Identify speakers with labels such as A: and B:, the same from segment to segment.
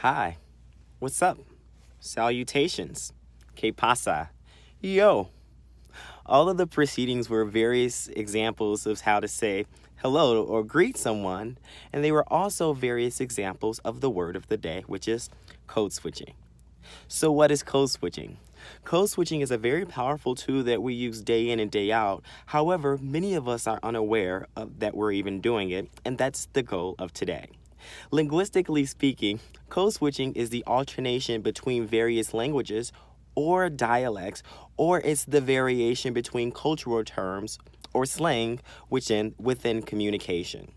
A: Hi, what's up? Salutations. Que pasa? Yo. All of the precedings were various examples of how to say hello or greet someone, and they were also various examples of the word of the day, which is code switching. So, what is code switching? Code switching is a very powerful tool that we use day in and day out. However, many of us are unaware of that we're even doing it, and that's the goal of today. Linguistically speaking, code switching is the alternation between various languages or dialects, or it's the variation between cultural terms or slang within communication.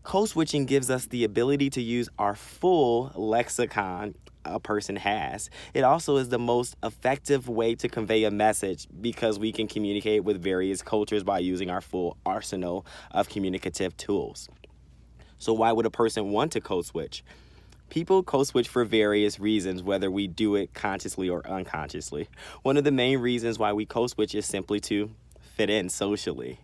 A: Code switching gives us the ability to use our full lexicon a person has. It also is the most effective way to convey a message because we can communicate with various cultures by using our full arsenal of communicative tools. So why would a person want to code switch? People code switch for various reasons, whether we do it consciously or unconsciously. One of the main reasons why we code switch is simply to fit in socially.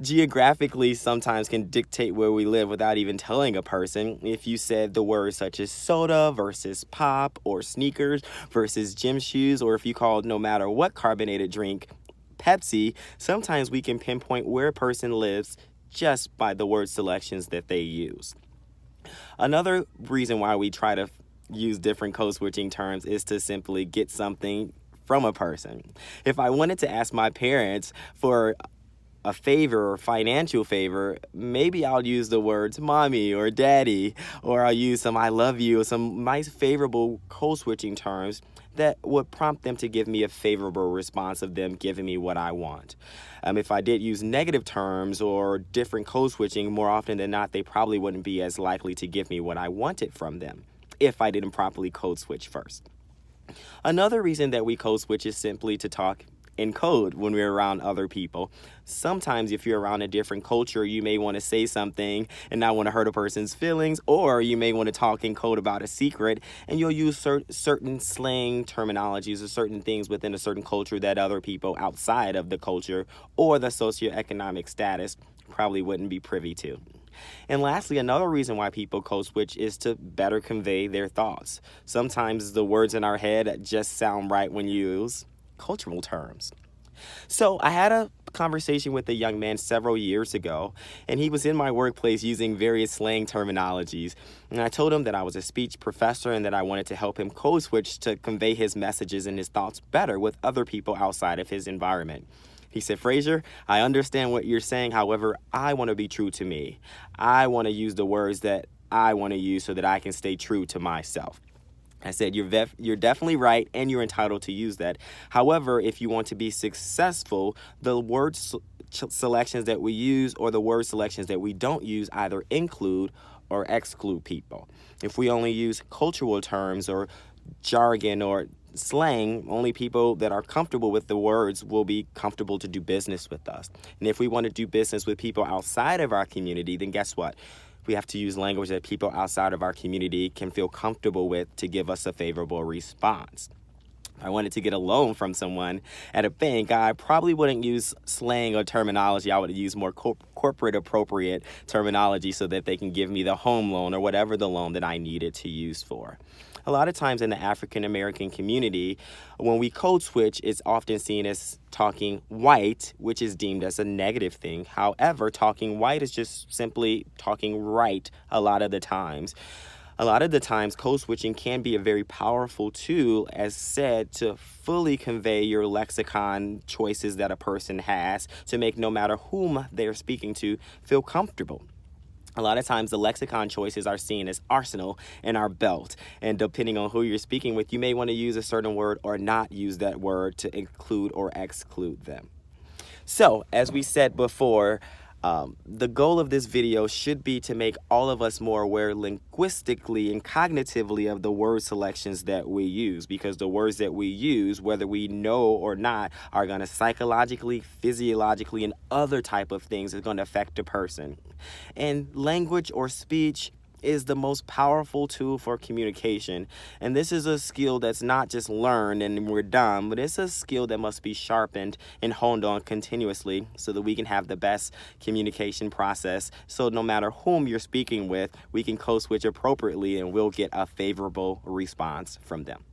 A: Geographically sometimes can dictate where we live without even telling a person. If you said the words such as soda versus pop or sneakers versus gym shoes, or if you called no matter what carbonated drink Pepsi, sometimes we can pinpoint where a person lives just by the word selections that they use. Another reason why we try to use different code switching terms is to simply get something from a person. If I wanted to ask my parents for a favor or financial favor, maybe I'll use the words mommy or daddy, or I'll use some I love you or some nice favorable code switching terms that would prompt them to give me a favorable response of them giving me what I want. If I did use negative terms or different code switching, more often than not, they probably wouldn't be as likely to give me what I wanted from them if I didn't properly code switch first. Another reason that we code switch is simply to talk in code when we're around other people. Sometimes if you're around a different culture, you may want to say something and not want to hurt a person's feelings, or you may want to talk in code about a secret, and you'll use certain slang terminologies or certain things within a certain culture that other people outside of the culture or the socioeconomic status probably wouldn't be privy to. And lastly, another reason why people code switch is to better convey their thoughts. Sometimes the words in our head just sound right when you use cultural terms. So I had a conversation with a young man several years ago, and he was in my workplace using various slang terminologies. And I told him that I was a speech professor and that I wanted to help him code switch to convey his messages and his thoughts better with other people outside of his environment. He said, Frazier, I understand what you're saying. However, I want to be true to me. I want to use the words that I want to use so that I can stay true to myself. I said, you're definitely right, and you're entitled to use that. However, if you want to be successful, the word selections that we use or the word selections that we don't use either include or exclude people. If we only use cultural terms or jargon or slang, only people that are comfortable with the words will be comfortable to do business with us. And if we want to do business with people outside of our community, then guess what? We have to use language that people outside of our community can feel comfortable with to give us a favorable response. If I wanted to get a loan from someone at a bank, I probably wouldn't use slang or terminology. I would use more corporate appropriate terminology so that they can give me the home loan or whatever the loan that I needed to use for. A lot of times in the African American community, when we code switch, it's often seen as talking white, which is deemed as a negative thing. However, talking white is just simply talking right a lot of the times. A lot of the times, code switching can be a very powerful tool, as said, to fully convey your lexicon choices that a person has to make no matter whom they're speaking to feel comfortable. A lot of times the lexicon choices are seen as arsenal in our belt, and depending on who you're speaking with, you may want to use a certain word or not use that word to include or exclude them. So, as we said before, the goal of this video should be to make all of us more aware linguistically and cognitively of the word selections that we use, because the words that we use, whether we know or not, are going to psychologically, physiologically, and other type of things is going to affect a person. And language or speech is the most powerful tool for communication. And this is a skill that's not just learned and we're done, but it's a skill that must be sharpened and honed on continuously so that we can have the best communication process. So no matter whom you're speaking with, we can code switch appropriately and we'll get a favorable response from them.